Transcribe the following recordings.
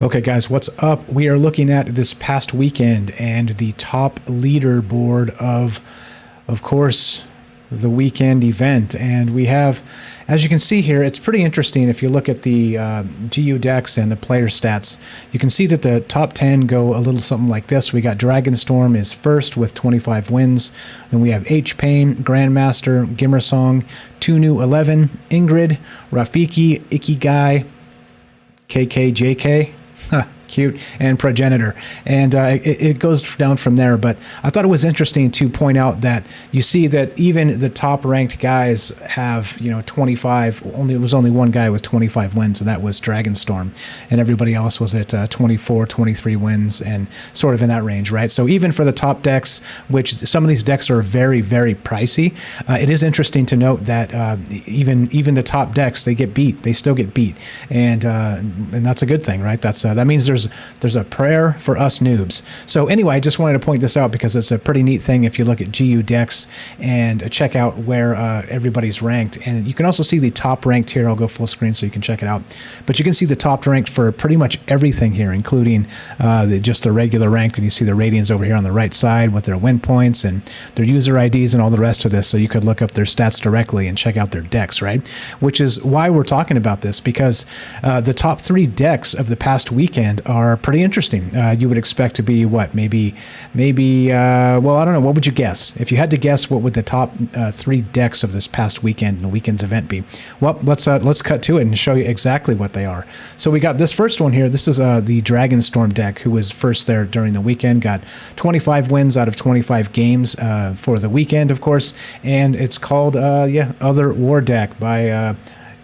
Okay, guys, what's up? We are looking at this past weekend and the top leaderboard of course, the weekend event. And we have, as you can see here, it's pretty interesting. If you look at the GU decks and the player stats, you can see that the top 10 go a little something like this. We got Dragonstorm is first with 25 wins. Then we have HPain, Grandmaster, Gimmersong, Tunu 11, Ingrid, Rafiki, Ikigai, KKJK. Cute, and Progenitor, and it goes down from there. But I thought it was interesting to point out that you see that even the top ranked guys have 25. It was only one guy with 25 wins, and that was Dragonstorm, and everybody else was at 24, 23 wins, and sort of in that range, right? So even for the top decks, which some of these decks are very, very pricey, it is interesting to note that even the top decks, they get beat. They still get beat, and that's a good thing, right? That means there's a prayer for us noobs. So anyway, I just wanted to point this out because it's a pretty neat thing if you look at GU decks and check out where everybody's ranked. And you can also see the top ranked here. I'll go full screen so you can check it out. But you can see the top ranked for pretty much everything here, including just the regular rank. And you see the ratings over here on the right side with their win points and their user IDs and all the rest of this. So you could look up their stats directly and check out their decks, right? Which is why we're talking about this, because the top 3 decks of the past weekend are pretty interesting. You would expect to be what, maybe well, I don't know, what would you guess if you had to guess? What would the top 3 decks of this past weekend and the weekend's event be? Well, let's cut to it and show you exactly what they are. So we got this first one here. This is the Dragonstorm deck, who was first there during the weekend, got 25 wins out of 25 games for the weekend, of course, and it's called Other War Deck by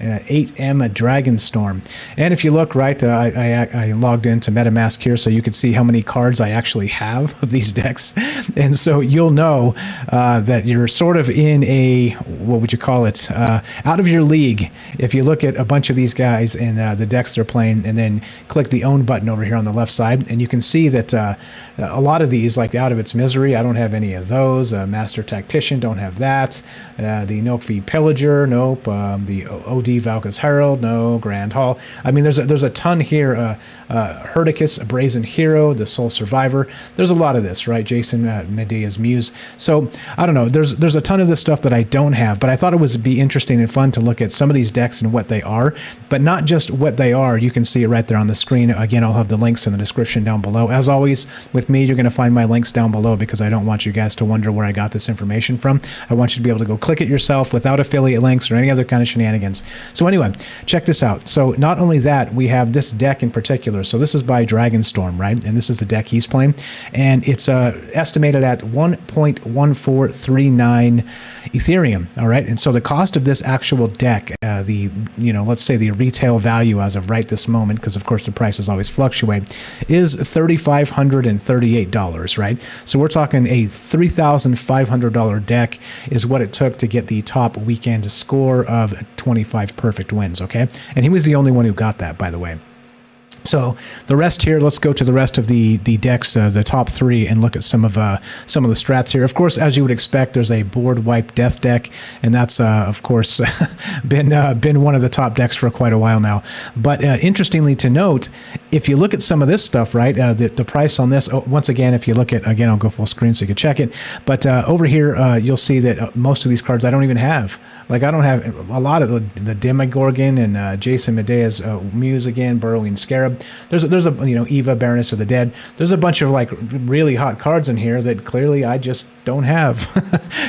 8M Dragonstorm. And if you look, right, I logged into MetaMask here so you could see how many cards I actually have of these decks. And so you'll know that you're sort of in a, what would you call it, out of your league if you look at a bunch of these guys and the decks they're playing, and then click the own button over here on the left side. And you can see that a lot of these, like the Out of Its Misery, I don't have any of those. Master Tactician, don't have that. The Nokvi Pillager, nope. The OD Valka's Herald, no. Grand Hall. I mean, there's a ton here. Herdicus, a Brazen Hero, the Soul Survivor. There's a lot of this, right? Jason Medea's Muse. So I don't know. There's a ton of this stuff that I don't have, but I thought it would be interesting and fun to look at some of these decks and what they are, but not just what they are. You can see it right there on the screen. Again, I'll have the links in the description down below. As always, with me, you're going to find my links down below because I don't want you guys to wonder where I got this information from. I want you to be able to go click it yourself without affiliate links or any other kind of shenanigans. So anyway, check this out. So not only that, we have this deck in particular. So this is by Dragonstorm, right? And this is the deck he's playing. And it's estimated at 1.1439 Ethereum, all right? And so the cost of this actual deck, let's say the retail value as of right this moment, because of course the prices always fluctuate, is $3,538, right? So we're talking a $3,500 deck is what it took to get the top weekend score of 25 perfect wins, okay? And he was the only one who got that, by the way. So the rest here, let's go to the rest of the decks, the top 3, and look at some of the strats here. Of course, as you would expect, there's a board wipe death deck, and that's of course been one of the top decks for quite a while now. But interestingly to note, if you look at some of this stuff, right, the price on this, once again, if you look at, again, I'll go full screen so you can check it. But over here, you'll see that most of these cards I don't even have. Like, I don't have a lot of the Demogorgon and Jason Medea's Muse again, Burrowing Scarab. There's a Eva, Baroness of the Dead. There's a bunch of like really hot cards in here that clearly I just don't have.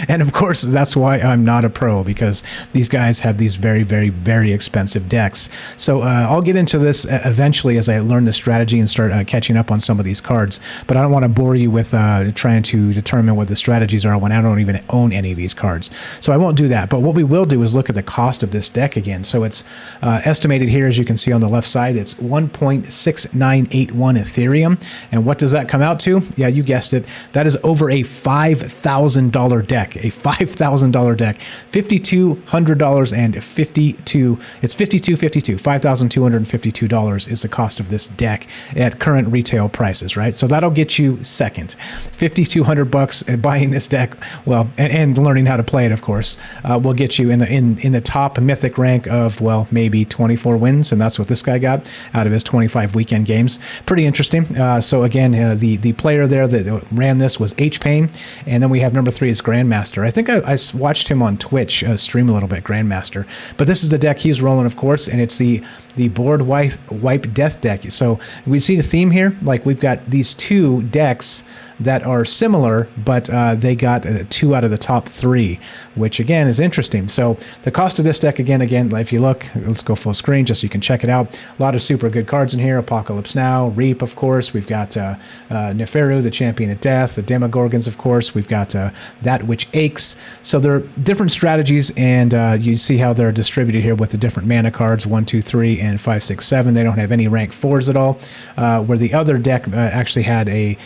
And of course, that's why I'm not a pro, because these guys have these very, very, very expensive decks. So I'll get into this eventually as I learn the strategy and start catching up on some of these cards. But I don't want to bore you with trying to determine what the strategies are when I don't even own any of these cards. So I won't do that. But what we will do is look at the cost of this deck again. So it's estimated here, as you can see on the left side, it's 1.6981 Ethereum. And what does that come out to? Yeah, you guessed it. That is over a $5,000 deck, a $5,000 deck, $5,252. It's $5,252 is the cost of this deck at current retail prices, right? So that'll get you second. $5,200 buying this deck, well, and learning how to play it, of course, will get you in the top mythic rank of, well, maybe 24 wins, and that's what this guy got out of his 25 25 weekend games. Pretty interesting. So again, the player there that ran this was HPain, and then we have number 3 is Grandmaster. I think I watched him on Twitch stream a little bit, Grandmaster. But this is the deck he's rolling, of course, and it's the board wipe death deck. So we see the theme here. Like, we've got these 2 decks that are similar, but they got 2 out of the top 3, which again is interesting. So the cost of this deck, again, if you look, let's go full screen just so you can check it out. A lot of super good cards in here. Apocalypse Now, Reap, of course. We've got Neferu, the Champion of Death, the Demogorgons, of course. We've got That Which Aches. So there are different strategies, and you see how they're distributed here with the different mana cards, 1, 2, 3, and 5, 6, 7. They don't have any rank 4s at all, where the other deck actually had a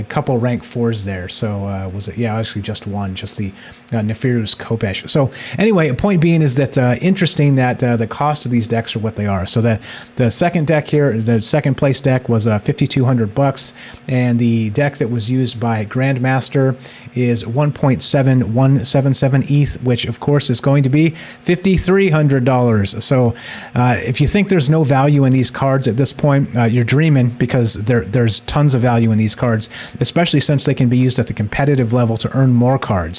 couple rank 4s there. So was it? Yeah, actually just one, just the Neferu's Kopesh. So anyway, a point being is that interesting that the cost of these decks are what they are. So that the second deck here, the second place deck was $5,200, and the deck that was used by Grandmaster is 1.7177 ETH, which of course is going to be $5,300. So if you think there's no value in these cards at this point, you're dreaming, because there's tons of value in these cards, especially since they can be used at the competitive level to earn more cards.